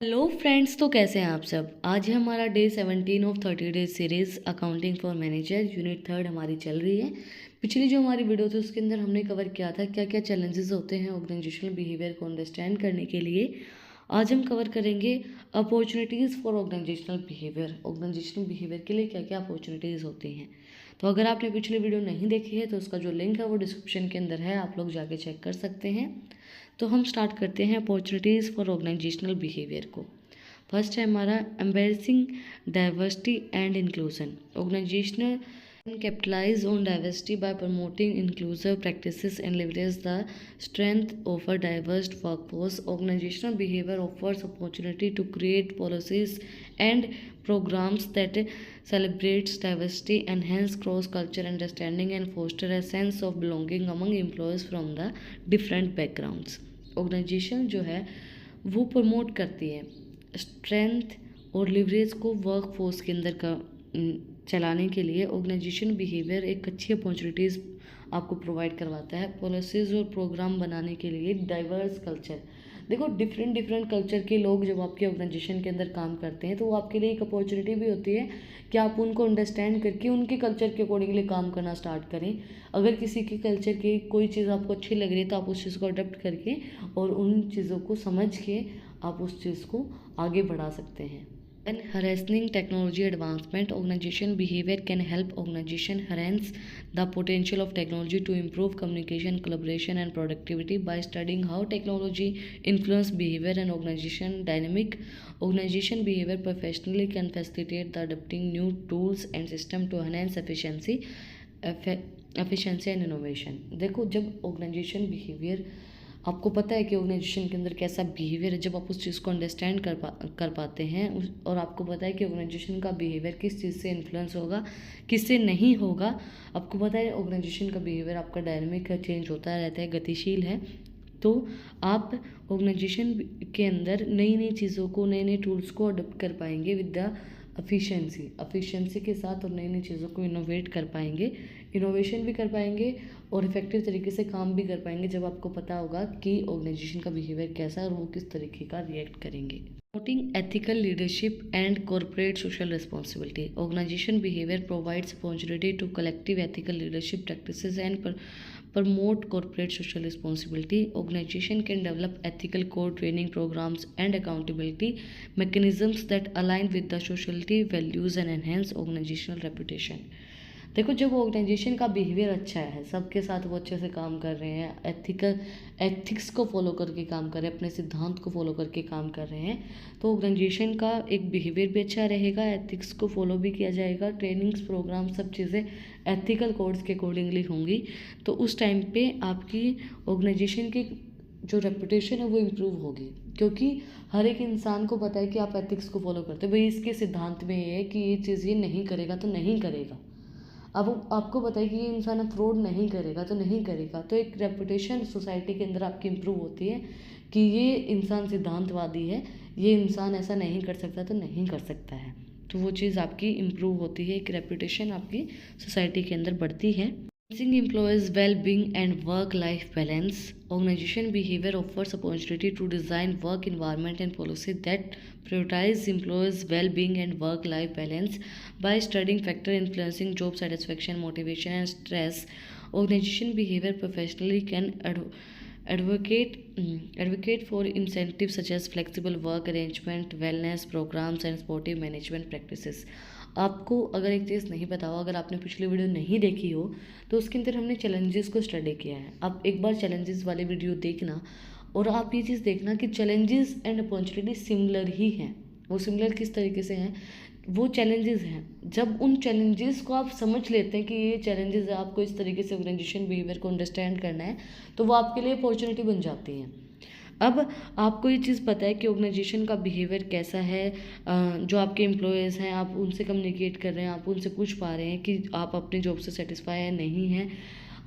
Hello friends, तो कैसे हैं आप सब। आज है हमारा day 17 of 30 days series accounting for manager unit 3 हमारी चल रही है। पिछली जो हमारी वीडियो थी उसके अंदर हमने कवर किया था क्या क्या चैलेंजेस होते हैं ऑर्गेनाइजेशनल बिहेवियर को अंडरस्टैंड करने के लिए। आज हम कवर करेंगे opportunities for organizational behaviour. Organizational behaviour के लिए क्या क्या अपॉर्चुनिटीज़ होती हैं। तो अगर आपने पिछली वीडियो नहीं देखी है तो उसका जो लिंक है वो डिस्क्रिप्शन के अंदर है, आप लोग जाके चेक कर सकते हैं। तो हम स्टार्ट करते हैं अपॉर्चुनिटीज़ फॉर ऑर्गेनाइजेशनल बिहेवियर को। फर्स्ट है हमारा embracing diversity and inclusion. Organizational capitalize on diversity by promoting inclusive practices and leverage the strength of a diverse workforce. Organizational behavior offers opportunity to create policies and programs that celebrates diversity, enhance cross-cultural understanding, and foster a sense of belonging among employees from the different backgrounds. Organization जो है वो promote करती है strength और leverage को work force के अंदर का चलाने के लिए। ऑर्गेनाइजेशन बिहेवियर एक अच्छी अपॉर्चुनिटीज़ आपको प्रोवाइड करवाता है पॉलिसीज़ और प्रोग्राम बनाने के लिए। डाइवर्स कल्चर, देखो डिफरेंट डिफरेंट कल्चर के लोग जब आपके ऑर्गेनाइजेशन के अंदर काम करते हैं तो वो आपके लिए एक अपॉर्चुनिटी भी होती है कि आप उनको अंडरस्टैंड करके उनके कल्चर के अकॉर्डिंगली काम करना स्टार्ट करें। अगर किसी के कल्चर की कोई चीज़ आपको अच्छी लग रही है तो आप उस चीज़ को अडॉप्ट करके और उन चीज़ों को समझ के आप उस चीज़ को आगे बढ़ा सकते हैं। When harnessing technology advancement, organization behavior can help organization harness the potential of technology to improve communication, collaboration, and productivity. By studying how technology influence behavior and organization dynamic, organization behavior professionally can facilitate the adopting new tools and system to enhance efficiency and innovation. देखो जब organization behavior आपको पता है कि organisation के अंदर कैसा behaviour है, जब आप उस चीज़ को अंडरस्टैंड कर पाते हैं और आपको पता है कि ऑर्गेनाइजेशन का बिहेवियर किस चीज़ से इन्फ्लुएंस होगा किससे नहीं होगा। आपको पता है ऑर्गेनाइजेशन का बिहेवियर आपका डायनामिक है, चेंज होता रहता है, गतिशील है। तो आप ऑर्गेनाइजेशन के अंदर नई नई चीज़ों को, नए नए टूल्स को अडोप्ट कर पाएंगे विद द एफिशिएंसी के साथ, और नई नई चीज़ों को इनोवेट कर पाएंगे, इनोवेशन भी कर पाएंगे और इफेक्टिव तरीके से काम भी कर पाएंगे जब आपको पता होगा कि ऑर्गेनाइजेशन का बिहेवियर कैसा है और वो किस तरीके का रिएक्ट करेंगे। Promoting ethical leadership and corporate social responsibility. Organization behavior provides opportunity to collective ethical leadership practices and promote corporate social responsibility. Organization can develop ethical core training programs and accountability mechanisms that align with the society values and enhance organizational reputation. देखो जब organisation का behaviour अच्छा है, सबके साथ वो अच्छे से काम कर रहे हैं, एथिक्स को फॉलो करके काम कर रहे हैं, अपने सिद्धांत को फॉलो करके काम कर रहे हैं, तो ऑर्गेनाइजेशन का एक बिहेवियर भी अच्छा रहेगा, एथिक्स को फॉलो भी किया जाएगा, ट्रेनिंग्स प्रोग्राम सब चीज़ें एथिकल कोड्स के अकॉर्डिंगली होंगी। तो उस टाइम पे आपकी ऑर्गेनाइजेशन की जो रेपुटेशन है वो इम्प्रूव होगी, क्योंकि हर एक इंसान को पता है कि आप एथिक्स को फॉलो करते हो। भाई इसके सिद्धांत में ये है कि ये चीज़ ये नहीं करेगा तो नहीं करेगा। अब आपको पता है कि ये इंसान फ्रॉड नहीं करेगा तो नहीं करेगा, तो एक रेपुटेशन सोसाइटी के अंदर आपकी इम्प्रूव होती है कि ये इंसान सिद्धांतवादी है, ये इंसान ऐसा नहीं कर सकता तो नहीं कर सकता है। तो वो चीज़ आपकी इम्प्रूव होती है, एक रेपुटेशन आपकी सोसाइटी के अंदर बढ़ती है। Enhancing employees' well-being and work-life balance. Organization behavior offers opportunity to design work environment and policy that prioritize employees' well-being and work-life balance. By studying factors influencing job satisfaction, motivation, and stress, organization behavior professionally can advocate for incentives such as flexible work arrangement, wellness programs, and sportive management practices. आपको अगर एक चीज़ नहीं पता हो, अगर आपने पिछली video नहीं देखी हो तो उसके अंदर हमने चैलेंजेस को स्टडी किया है। आप एक बार चैलेंजेस वाली वीडियो देखना और आप ये चीज़ देखना कि चैलेंजेस एंड अपॉर्चुनिटी सिमिलर ही हैं। वो सिमिलर किस तरीके से हैं, वो चैलेंजेस हैं। जब उन चैलेंजेस को आप समझ लेते हैं कि ये चैलेंजेस है, आपको इस तरीके से ऑर्गेनाइजेशन बिहेवियर को अंडरस्टैंड करना है, तो वो आपके लिए अपॉर्चुनिटी बन जाती हैं। अब आपको ये चीज़ पता है कि ऑर्गेनाइजेशन का बिहेवियर कैसा है, जो आपके एम्प्लॉयज़ हैं आप उनसे कम्युनिकेट कर रहे हैं, आप उनसे पूछ पा रहे हैं कि आप अपने जॉब से सेटिस्फाई है नहीं हैं।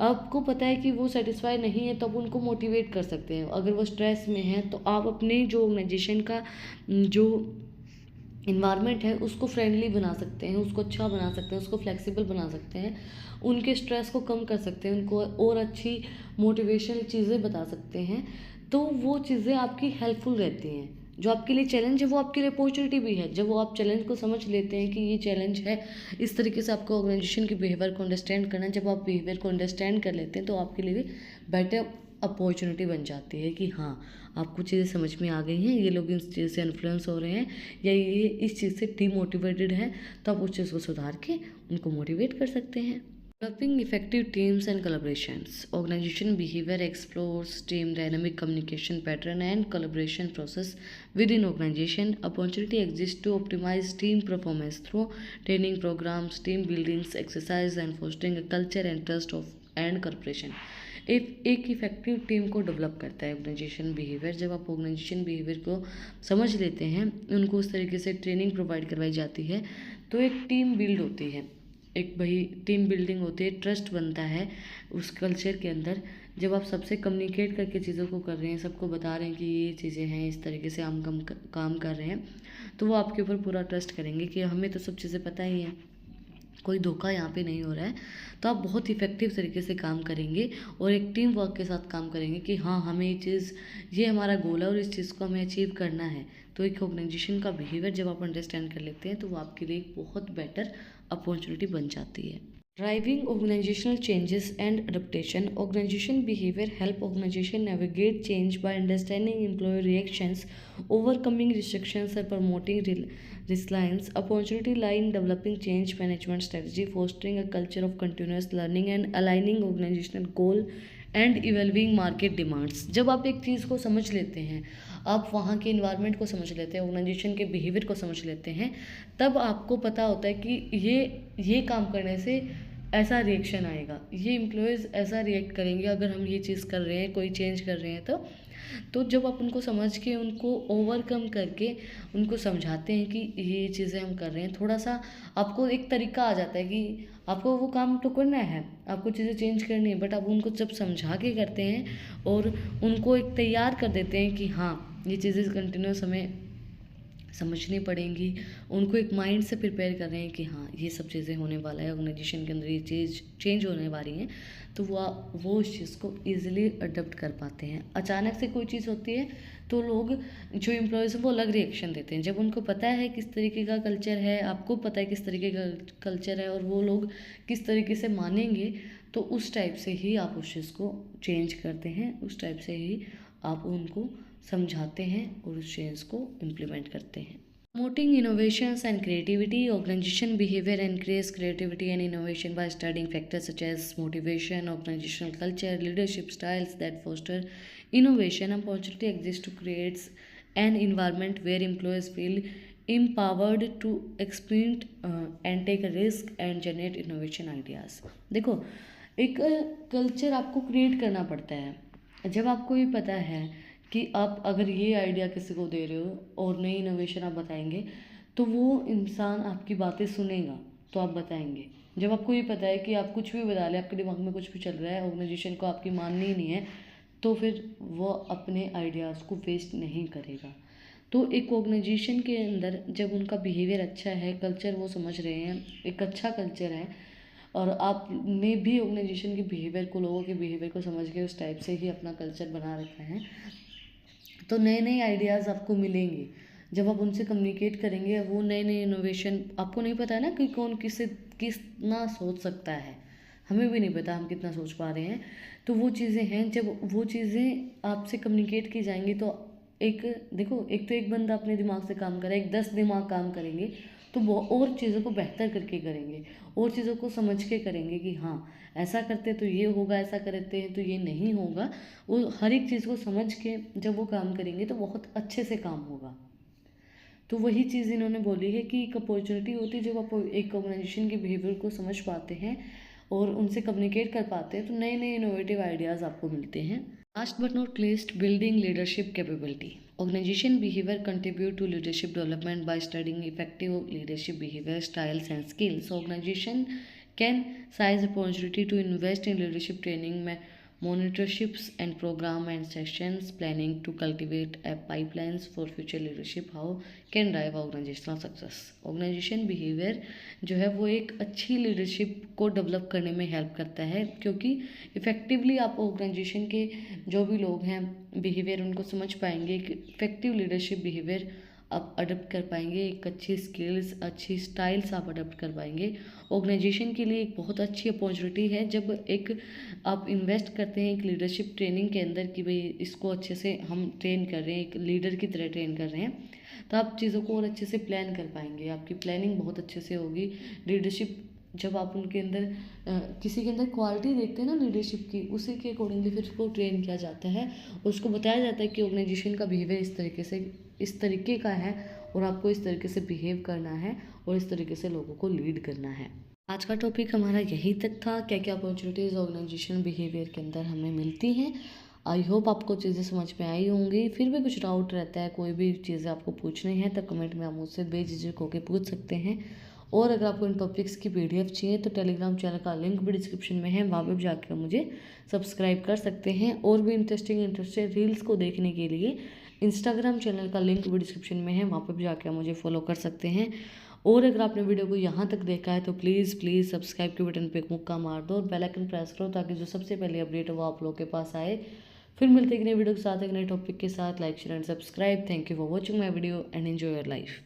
आपको पता है कि वो सेटिस्फाई नहीं है तो आप उनको मोटिवेट कर सकते हैं। अगर वो स्ट्रेस में है तो आप अपने जो ऑर्गेनाइजेशन का जो इन्वायरमेंट है उसको फ्रेंडली बना सकते हैं, उसको अच्छा बना सकते हैं, उसको फ्लेक्सिबल बना सकते हैं, उनके स्ट्रेस को कम कर सकते हैं, उनको और अच्छी मोटिवेशनल चीज़ें बता सकते हैं। तो वो चीज़ें आपकी हेल्पफुल रहती हैं। जो आपके लिए चैलेंज है वो आपके लिए अपॉर्चुनिटी भी है। जब वो आप चैलेंज को समझ लेते हैं कि ये चैलेंज है, इस तरीके से आपको ऑर्गेनाइजेशन के बिहेवियर को अंडरस्टैंड करना है, जब आप बिहेवियर को अंडरस्टैंड कर लेते हैं तो आपके लिए बेटर अपॉर्चुनिटी बन जाती है कि हाँ, आपको चीज़ें समझ में आ गई हैं, ये लोग इस चीज़ से इन्फ्लुएंस हो रहे हैं या ये इस चीज़ से डीमोटिवेटेड हैं, तो आप उस चीज़ को सुधार के उनको मोटिवेट कर सकते हैं। Developing effective teams and collaborations. Organization behavior explores team dynamic communication pattern and collaboration process within organization. Opportunity exists to optimize team performance through training programs, team buildings, exercise, and fostering a culture and trust of and cooperation. एक effective team को develop करता है organisation behaviour. जब आप organisation behaviour को समझ लेते हैं, उनको उस तरीके से ट्रेनिंग प्रोवाइड करवाई जाती है, तो एक टीम बिल्ड होती है, एक भाई टीम बिल्डिंग होती है, ट्रस्ट बनता है उस कल्चर के अंदर। जब आप सबसे कम्युनिकेट करके चीज़ों को कर रहे हैं, सबको बता रहे हैं कि ये चीज़ें हैं, इस तरीके से हम काम कर रहे हैं, तो वो आपके ऊपर पूरा ट्रस्ट करेंगे कि हमें तो सब चीज़ें पता ही हैं, कोई धोखा यहाँ पे नहीं हो रहा है। तो आप बहुत इफ़ेक्टिव तरीके से काम करेंगे और एक टीम वर्क के साथ काम करेंगे कि हाँ, हमें ये हमारा गोल है और इस चीज़ को हमें अचीव करना है। तो एक ऑर्गेनाइजेशन का बिहेवियर जब आप अंडरस्टैंड कर लेते हैं तो वो आपके लिए एक बहुत बेटर अपॉर्चुनिटी बन जाती है। Driving organizational changes and adaptation. Organization behaviour help organization navigate change by understanding employ reactions, overcoming restrictions और promoting resilience. Opportunity lie in developing change management strategy, fostering a culture of continuous learning and aligning organizational goal and evolving market demands. जब आप एक चीज़ को समझ लेते हैं, आप वहाँ के इन्वायरमेंट को समझ लेते हैं, ऑर्गेनाइजेशन के बिहेवियर को समझ लेते हैं, तब आपको पता होता है कि ये काम करने से ऐसा रिएक्शन आएगा, ये एम्प्लॉयज़ ऐसा रिएक्ट करेंगे अगर हम ये चीज़ कर रहे हैं, कोई चेंज कर रहे हैं। तो जब आप उनको समझ के उनको ओवरकम करके उनको समझाते हैं कि ये चीज़ें हम कर रहे हैं, थोड़ा सा आपको एक तरीका आ जाता है कि आपको वो काम तो करना है, आपको चीज़ें चेंज करनी है, बट आप उनको जब समझा के करते हैं और उनको एक तैयार कर देते हैं कि हाँ, ये चीज़ें कंटिन्यूस हमें समझनी पड़ेंगी, उनको एक माइंड से प्रिपेयर कर रहे हैं कि हाँ, ये सब चीज़ें होने वाला है, ऑर्गेनाइजेशन के अंदर ये चीज़ चेंज होने वाली हैं, तो वो उस चीज़ को ईजिली अडोप्ट कर पाते हैं। अचानक से कोई चीज़ होती है तो लोग जो एम्प्लॉयज़ हैं वो अलग रिएक्शन देते हैं। जब उनको पता है किस तरीके का कल्चर है, आपको पता है किस तरीके का कल्चर है और वो लोग किस तरीके से मानेंगे, तो उस टाइप से ही आप उस चीज़ को चेंज करते हैं, उस टाइप से ही आप उनको समझाते हैं और उस चेंज को इम्प्लीमेंट करते हैं। Promoting innovations and creativity. Organization behavior encourages creativity and innovation by studying factors such as motivation, organizational culture, leadership styles that foster innovation. Opportunity exists to create an environment where employees feel empowered to experiment and take a risk and generate innovation ideas. देखो, एक culture आपको create करना पड़ता है। जब आपको ये पता है कि आप अगर ये आइडिया किसी को दे रहे हो और नई इनोवेशन आप बताएंगे, तो वो इंसान आपकी बातें सुनेगा, तो आप बताएंगे। जब आपको ये पता है कि आप कुछ भी बता लें, आपके दिमाग में कुछ भी चल रहा है, ऑर्गेनाइजेशन को आपकी माननी ही नहीं है, तो फिर वो अपने आइडियाज़ को वेस्ट नहीं करेगा। तो एक ऑर्गेनाइजेशन के अंदर जब उनका बिहेवियर अच्छा है, कल्चर वो समझ रहे हैं, एक अच्छा कल्चर है, और आपने भी ऑर्गेनाइजेशन के बिहेवियर को, लोगों के बिहेवियर को समझ के उस टाइप से ही अपना कल्चर बना रखा है, तो नए नए आइडियाज़ आपको मिलेंगे। जब आप उनसे कम्युनिकेट करेंगे, वो नए नए इनोवेशन, आपको नहीं पता है ना कि कौन कितना सोच सकता है, हमें भी नहीं पता हम कितना सोच पा रहे हैं। तो वो चीज़ें हैं, जब वो चीज़ें आपसे कम्युनिकेट की जाएंगी तो देखो, एक तो एक बंदा अपने दिमाग से काम करे, एक 10 दिमाग काम करेंगे, तो वो और चीज़ों को बेहतर करके करेंगे, और चीज़ों को समझ के करेंगे कि हाँ, ऐसा करते तो ये होगा, ऐसा करते हैं तो ये नहीं होगा। वो हर एक चीज़ को समझ के जब वो काम करेंगे तो बहुत अच्छे से काम होगा। तो वही चीज़ इन्होंने बोली है कि एक अपॉर्चुनिटी होती है जब आप एक ऑर्गेनाइजेशन के बिहेवियर को समझ पाते हैं और उनसे कम्युनिकेट कर पाते हैं, तो नए नए इनोवेटिव आइडियाज़ आपको मिलते हैं। Last but not least, building leadership capability. Organization behavior contribute to leadership development by studying effective leadership behavior, styles and skills. Organization can seize opportunity to invest in leadership training, monitorships and program and sessions planning to cultivate a pipelines for future leadership how can drive organizational success। Organization behaviour जो है वो एक अच्छी leadership को develop करने में help करता है, क्योंकि इफ़ेक्टिवली आप ऑर्गेनाइजेशन के जो भी लोग हैं बिहेवियर उनको समझ पाएंगे कि इफ़ेक्टिव लीडरशिप बिहेवियर आप अडोप्ट कर पाएंगे, एक अच्छी स्किल्स अच्छी स्टाइल्स आप अडोप्ट कर पाएंगे। ऑर्गेनाइजेशन के लिए एक बहुत अच्छी अपॉर्चुनिटी है जब एक आप इन्वेस्ट करते हैं एक लीडरशिप ट्रेनिंग के अंदर कि भाई इसको अच्छे से हम ट्रेन कर रहे हैं, एक लीडर की तरह ट्रेन कर रहे हैं, तो आप चीज़ों को और अच्छे से प्लान कर पाएंगे, आपकी प्लानिंग बहुत अच्छे से होगी। लीडरशिप जब आप उनके अंदर किसी के अंदर क्वालिटी देखते हैं ना लीडरशिप की, उसी के अकॉर्डिंगली फिर उसको ट्रेन किया जाता है, उसको बताया जाता है कि ऑर्गेनाइजेशन का बिहेवियर इस तरीके का है और आपको इस तरीके से बिहेव करना है और इस तरीके से लोगों को लीड करना है। आज का टॉपिक हमारा यही तक था, क्या क्या अपॉर्चुनिटीज़ ऑर्गेनाइजेशन बिहेवियर के अंदर हमें मिलती हैं। आई होप आपको चीज़ें समझ में आई होंगी। फिर भी कुछ डाउट रहता है, कोई भी चीज़ें आपको पूछनी है तो कमेंट में आप मुझसे बेझिझक होकर पूछ सकते हैं। और अगर आपको इन टॉपिक्स की PDF चाहिए तो टेलीग्राम चैनल का लिंक भी डिस्क्रिप्शन में है, वहाँ पर भी जाकर मुझे सब्सक्राइब कर सकते हैं। और भी इंटरेस्टेड रील्स को देखने के लिए इंस्टाग्राम चैनल का लिंक भी डिस्क्रिप्शन में है, वहाँ पर भी जाकर मुझे फॉलो कर सकते हैं। और अगर आपने वीडियो को यहाँ तक देखा है तो प्लीज़ सब्सक्राइब के बटन पे मुक्का मार दो और बेल आइकन प्रेस करो, ताकि जो सबसे पहले अपडेट है वो आप लोगों के पास आए। फिर मिलते हैं एक नए वीडियो के साथ, एक नए टॉपिक के साथ। Like share and subscribe. Thank you for watching my video and enjoy your life.